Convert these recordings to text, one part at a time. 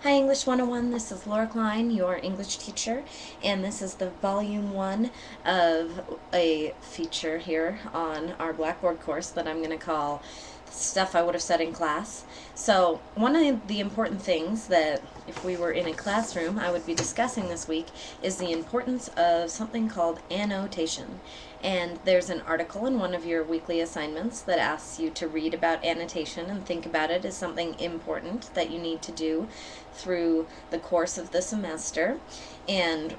Hi English 101, this is Laura Klein, your English teacher, and this is the volume 1 of a feature here on our Blackboard course that I'm going to call Stuff I Would Have Said in Class. So one of the important things that if we were in a classroom I would be discussing this week is the importance of something called annotation. And there's an article in one of your weekly assignments that asks you to read about annotation and think about it as something important that you need to do through the course of the semester. And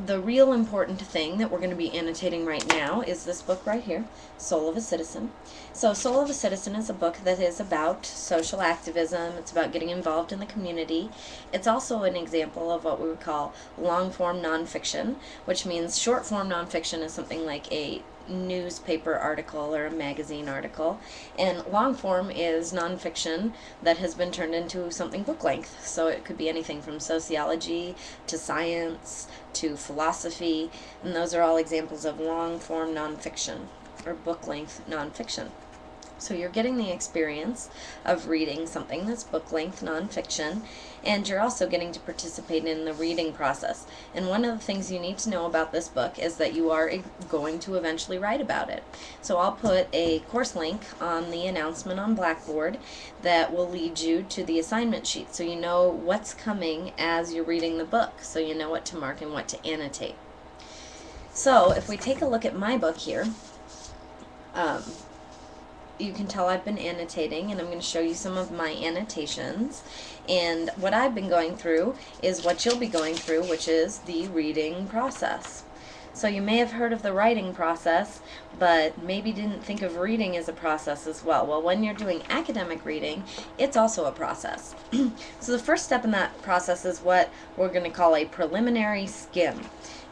the real important thing that we're going to be annotating right now is this book right here, Soul of a Citizen. So Soul of a Citizen is a book that is about social activism. It's about getting involved in the community. It's also an example of what we would call long-form nonfiction, which means short-form nonfiction is something like a newspaper article or a magazine article, and long form is nonfiction that has been turned into something book length. So it could be anything from sociology to science to philosophy, and those are all examples of long form nonfiction or book length nonfiction. So you're getting the experience of reading something that's book length nonfiction, and you're also getting to participate in the reading process. And one of the things you need to know about this book is that you are going to eventually write about it. So I'll put a course link on the announcement on Blackboard that will lead you to the assignment sheet, so you know what's coming as you're reading the book, so you know what to mark and what to annotate. So if we take a look at my book here, you can tell I've been annotating, and I'm going to show you some of my annotations. And what I've been going through is what you'll be going through, which is the reading process. So you may have heard of the writing process, but maybe didn't think of reading as a process as well. Well, when you're doing academic reading, it's also a process. So the first step in that process is what we're going to call a preliminary skim.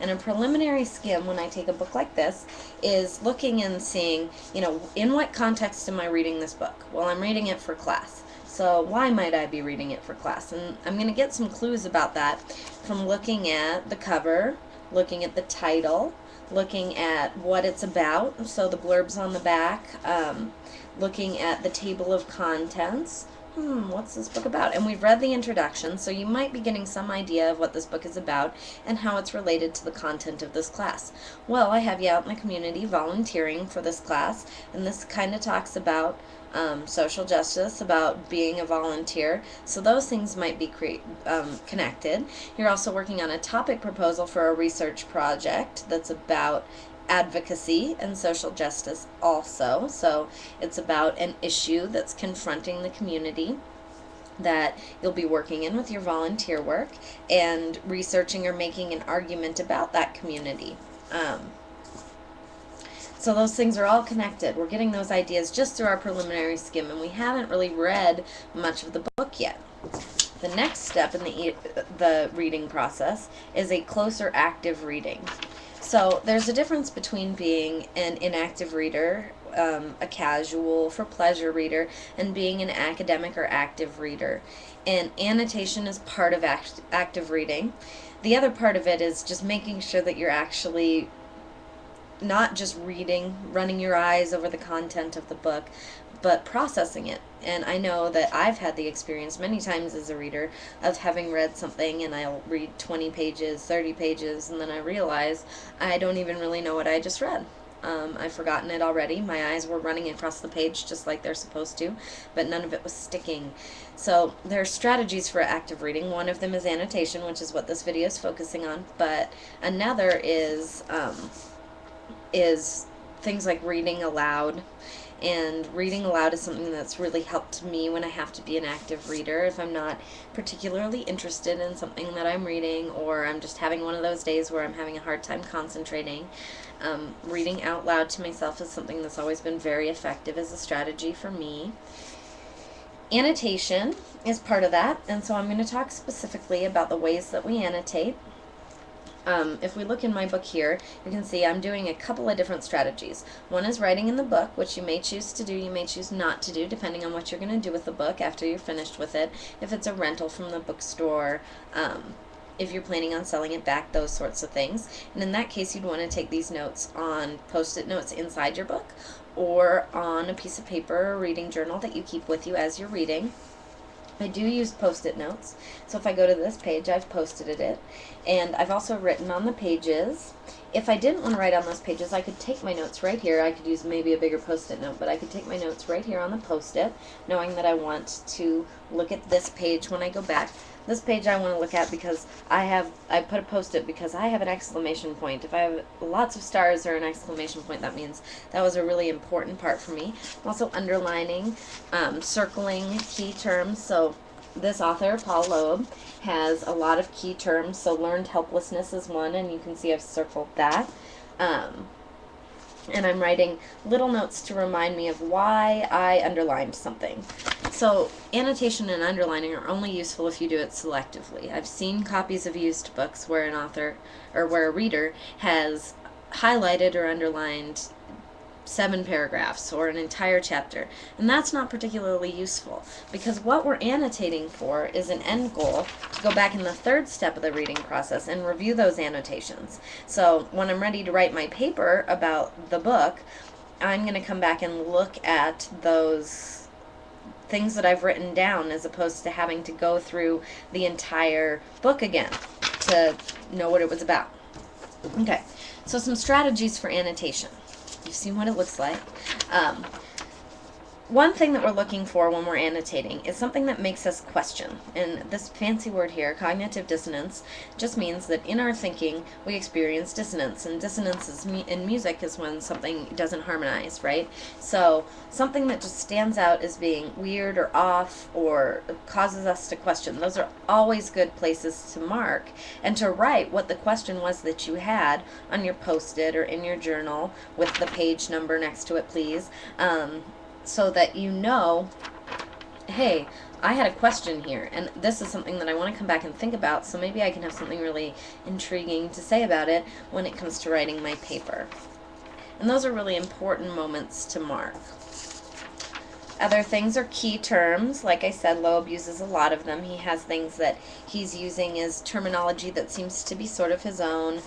And a preliminary skim, when I take a book like this, is looking and seeing, in what context am I reading this book? Well, I'm reading it for class. So why might I be reading it for class? And I'm going to get some clues about that from looking at the cover, looking at the title, looking at what it's about, so the blurbs on the back, looking at the table of contents. What's this book about? And we've read the introduction, so you might be getting some idea of what this book is about and how it's related to the content of this class. Well, I have you out in the community volunteering for this class, and this kind of talks about social justice, about being a volunteer, so those things might be connected. You're also working on a topic proposal for a research project that's about advocacy and social justice also. So it's about an issue that's confronting the community that you'll be working in with your volunteer work and researching or making an argument about that community. So those things are all connected. We're getting those ideas just through our preliminary skim, and we haven't really read much of the book yet. The next step in the reading process is a closer active reading. So there's a difference between being an inactive reader, a casual for pleasure reader, and being an academic or active reader. And annotation is part of active reading. The other part of it is just making sure that you're actually not just reading, running your eyes over the content of the book, but processing it. And I know that I've had the experience many times as a reader of having read something, and I'll read 20 pages, 30 pages, and then I realize I don't even really know what I just read. I've forgotten it already. My eyes were running across the page just like they're supposed to, but none of it was sticking. So there are strategies for active reading. One of them is annotation, which is what this video is focusing on, but another is things like reading aloud. And reading aloud is something that's really helped me when I have to be an active reader. If I'm not particularly interested in something that I'm reading, or I'm just having one of those days where I'm having a hard time concentrating, reading out loud to myself is something that's always been very effective as a strategy for me. Annotation is part of that, and so I'm going to talk specifically about the ways that we annotate. If we look in my book here, you can see I'm doing a couple of different strategies. One is writing in the book, which you may choose to do, you may choose not to do, depending on what you're going to do with the book after you're finished with it. If it's a rental from the bookstore, if you're planning on selling it back, those sorts of things. And in that case, you'd want to take these notes on Post-it notes inside your book, or on a piece of paper or reading journal that you keep with you as you're reading. I do use post-it notes. So if I go to this page, I've posted it. And I've also written on the pages. If I didn't want to write on those pages, I could take my notes right here. I could use maybe a bigger post-it note, but I could take my notes right here on the post-it, knowing that I want to look at this page when I go back. This page I want to look at because I put a post-it because I have an exclamation point. If I have lots of stars or an exclamation point, that means that was a really important part for me. I'm also underlining, circling key terms. So this author, Paul Loeb, has a lot of key terms. So learned helplessness is one, and you can see I've circled that. And I'm writing little notes to remind me of why I underlined something. So annotation and underlining are only useful if you do it selectively. I've seen copies of used books where an author or where a reader has highlighted or underlined 7 paragraphs or an entire chapter, and that's not particularly useful because what we're annotating for is an end goal to go back in the 3rd step of the reading process and review those annotations. So when I'm ready to write my paper about the book, I'm going to come back and look at those things that I've written down as opposed to having to go through the entire book again to know what it was about. Okay, so some strategies for annotation. You've seen what it looks like. One thing that we're looking for when we're annotating is something that makes us question. And this fancy word here, cognitive dissonance, just means that in our thinking we experience dissonance. And dissonance is in music is when something doesn't harmonize, right? So something that just stands out as being weird or off or causes us to question. Those are always good places to mark and to write what the question was that you had on your post-it or in your journal with the page number next to it, please. So that you know, hey, I had a question here, and this is something that I want to come back and think about, so maybe I can have something really intriguing to say about it when it comes to writing my paper. And those are really important moments to mark. Other things are key terms. Like I said, Loeb uses a lot of them. He has things that he's using as terminology that seems to be sort of his own.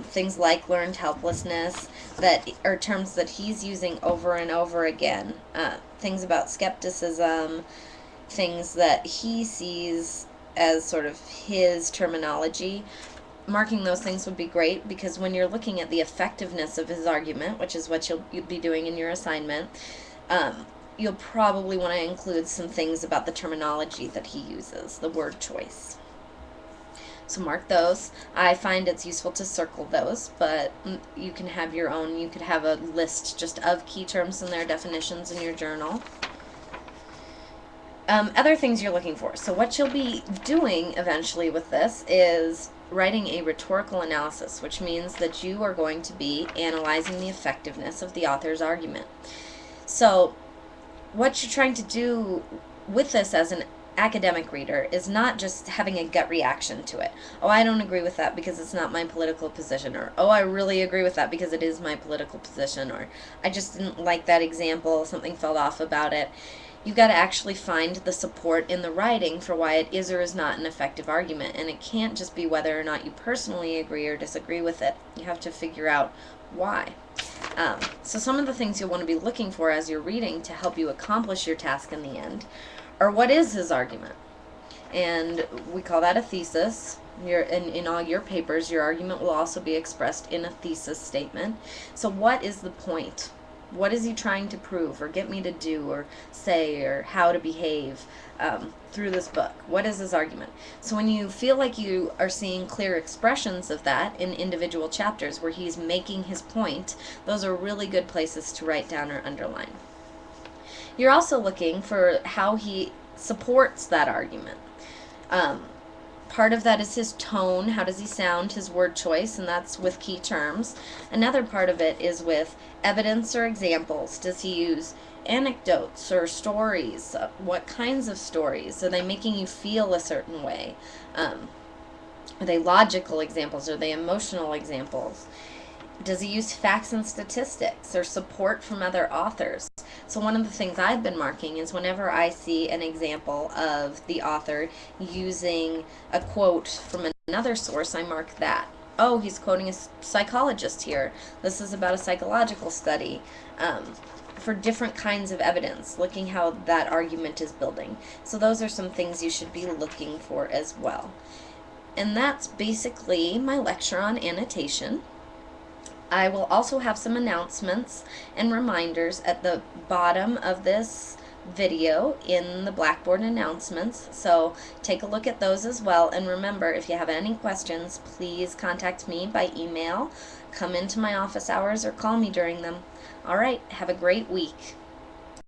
Things like learned helplessness that are terms that he's using over and over again. Things about skepticism, things that he sees as sort of his terminology. Marking those things would be great because when you're looking at the effectiveness of his argument, which is what you'll be doing in your assignment, you'll probably want to include some things about the terminology that he uses, the word choice. So mark those. I find it's useful to circle those, but you can have your own. You could have a list just of key terms and their definitions in your journal. Other things you're looking for. So what you'll be doing eventually with this is writing a rhetorical analysis, which means that you are going to be analyzing the effectiveness of the author's argument. So what you're trying to do with this as an academic reader is not just having a gut reaction to it. Oh, I don't agree with that because it's not my political position, or oh, I really agree with that because it is my political position, or I just didn't like that example, something felt off about it. You've got to actually find the support in the writing for why it is or is not an effective argument, and it can't just be whether or not you personally agree or disagree with it. You have to figure out why. So some of the things you'll want to be looking for as you're reading to help you accomplish your task in the end are what is his argument? And we call that a thesis. In all your papers, your argument will also be expressed in a thesis statement. So what is the point? What is he trying to prove or get me to do or say or how to behave through this book? What is his argument? So when you feel like you are seeing clear expressions of that in individual chapters where he's making his point, those are really good places to write down or underline. You're also looking for how he supports that argument. Part of that is his tone, how does he sound, his word choice, and that's with key terms. Another part of it is with evidence or examples. Does he use anecdotes or stories? What kinds of stories? Are they making you feel a certain way? Are they logical examples? Are they emotional examples? Does he use facts and statistics or support from other authors? So one of the things I've been marking is whenever I see an example of the author using a quote from another source, I mark that. Oh, he's quoting a psychologist here. This is about a psychological study. If for different kinds of evidence, looking how that argument is building. So those are some things you should be looking for as well. And that's basically my lecture on annotation. I will also have some announcements and reminders at the bottom of this video in the Blackboard announcements, so take a look at those as well. And remember, if you have any questions, please contact me by email, come into my office hours, or call me during them. All right, have a great week.